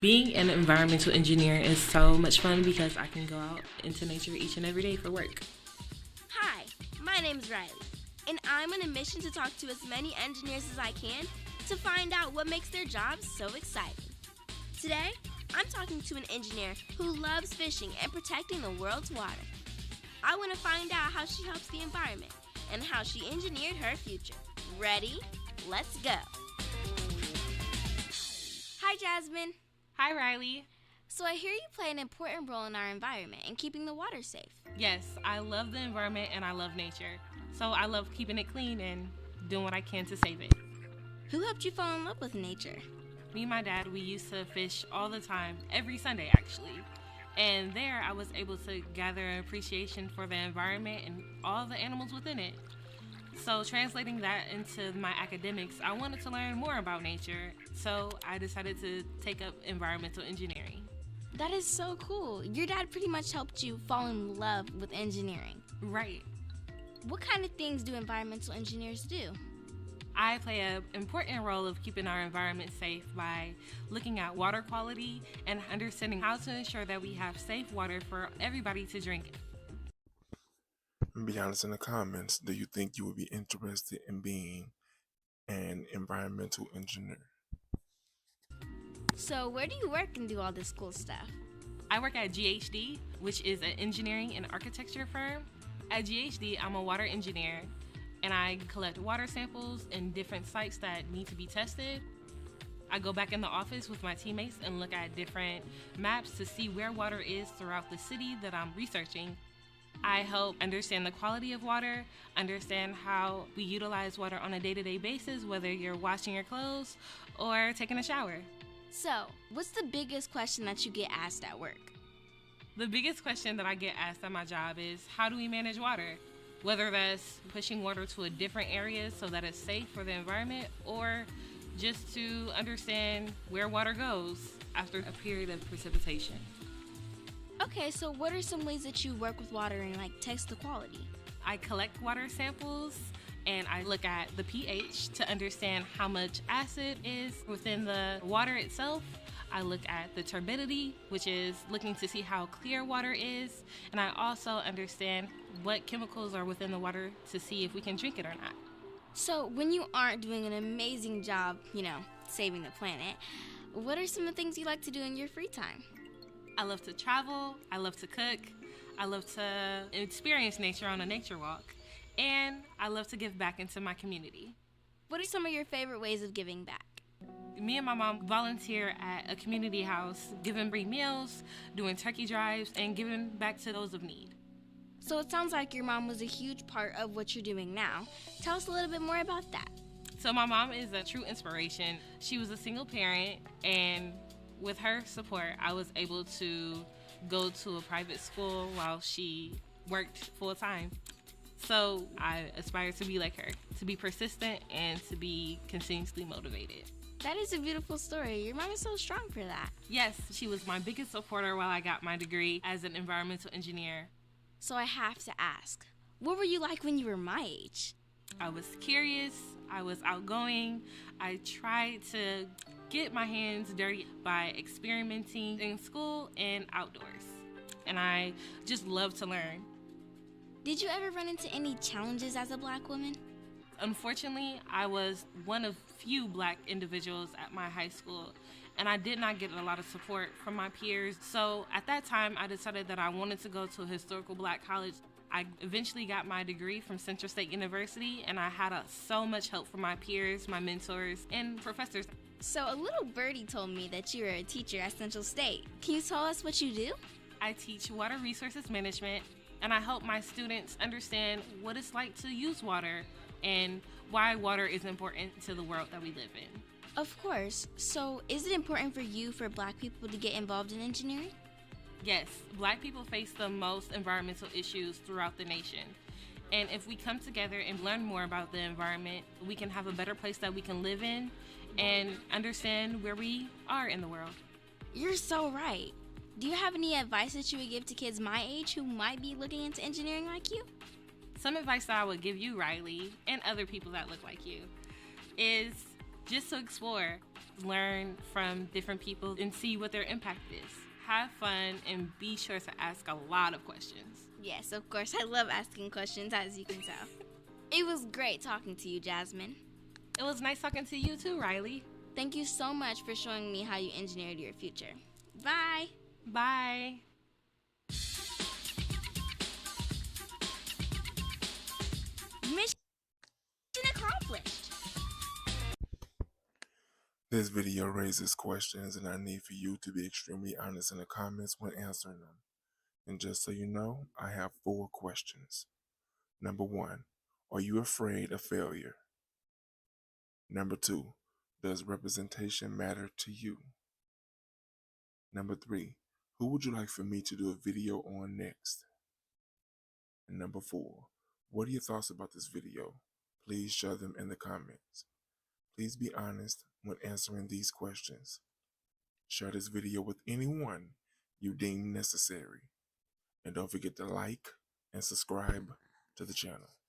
Being an environmental engineer is so much fun because I can go out into nature each and every day for work. Hi, my name is Riley, and I'm on a mission to talk to as many engineers as I can to find out what makes their jobs so exciting. Today, I'm talking to an engineer who loves fishing and protecting the world's water. I want to find out how she helps the environment and how she engineered her future. Ready? Let's go. Hi, Jasmine. Hi, Riley. So I hear you play an important role in our environment and keeping the water safe. Yes, I love the environment and I love nature. So I love keeping it clean and doing what I can to save it. Who helped you fall in love with nature? Me and my dad, we used to fish all the time, every Sunday actually. And there I was able to gather an appreciation for the environment and all the animals within it. So translating that into my academics, I wanted to learn more about nature. So I decided to take up environmental engineering. That is so cool. Your dad pretty much helped you fall in love with engineering. Right. What kind of things do environmental engineers do? I play an important role of keeping our environment safe by looking at water quality and understanding how to ensure that we have safe water for everybody to drink. Be honest in the comments. Do you think you would be interested in being an environmental engineer? So where do you work and do all this cool stuff? I work at GHD, which is an engineering and architecture firm. At GHD, I'm a water engineer, and I collect water samples in different sites that need to be tested. I go back in the office with my teammates and look at different maps to see where water is throughout the city that I'm researching. I help understand the quality of water, understand how we utilize water on a day-to-day basis, whether you're washing your clothes or taking a shower. So, what's the biggest question that you get asked at work? The biggest question that I get asked at my job is, how do we manage water? Whether that's pushing water to a different area so that it's safe for the environment, or just to understand where water goes after a period of precipitation. Okay, so what are some ways that you work with water and test the quality? I collect water samples and I look at the pH to understand how much acid is within the water itself. I look at the turbidity, which is looking to see how clear water is. And I also understand what chemicals are within the water to see if we can drink it or not. So when you aren't doing an amazing job, saving the planet, what are some of the things you like to do in your free time? I love to travel, I love to cook, I love to experience nature on a nature walk, and I love to give back into my community. What are some of your favorite ways of giving back? Me and my mom volunteer at a community house, giving free meals, doing turkey drives, and giving back to those of need. So it sounds like your mom was a huge part of what you're doing now. Tell us a little bit more about that. So my mom is a true inspiration. She was a single parent, and with her support, I was able to go to a private school while she worked full time. So I aspire to be like her, to be persistent and to be continuously motivated. That is a beautiful story. Your mom is so strong for that. Yes, she was my biggest supporter while I got my degree as an environmental engineer. So I have to ask, what were you like when you were my age? I was curious, I was outgoing, I tried to get my hands dirty by experimenting in school and outdoors. And I just love to learn. Did you ever run into any challenges as a Black woman? Unfortunately, I was one of few Black individuals at my high school, and I did not get a lot of support from my peers. So at that time, I decided that I wanted to go to a historical Black college. I eventually got my degree from Central State University, and I had so much help from my peers, my mentors, and professors. So a little birdie told me that you were a teacher at Central State. Can you tell us what you do? I teach water resources management, and I help my students understand what it's like to use water and why water is important to the world that we live in. Of course. So is it important for you for Black people to get involved in engineering? Yes, Black people face the most environmental issues throughout the nation. And if we come together and learn more about the environment, we can have a better place that we can live in and understand where we are in the world. You're so right. Do you have any advice that you would give to kids my age who might be looking into engineering like you? Some advice that I would give you, Riley, and other people that look like you, is just to explore, learn from different people, and see what their impact is. Have fun and be sure to ask a lot of questions. Yes, of course. I love asking questions, as you can tell. It was great talking to you, Jasmine. It was nice talking to you too, Riley. Thank you so much for showing me how you engineered your future. Bye. Bye. Mission accomplished. This video raises questions, and I need for you to be extremely honest in the comments when answering them. And just so you know, I have 4 questions. Number 1, are you afraid of failure? Number 2, does representation matter to you? Number 3, who would you like for me to do a video on next? And number 4, what are your thoughts about this video? Please share them in the comments. Please be honest when answering these questions. Share this video with anyone you deem necessary. And don't forget to like and subscribe to the channel.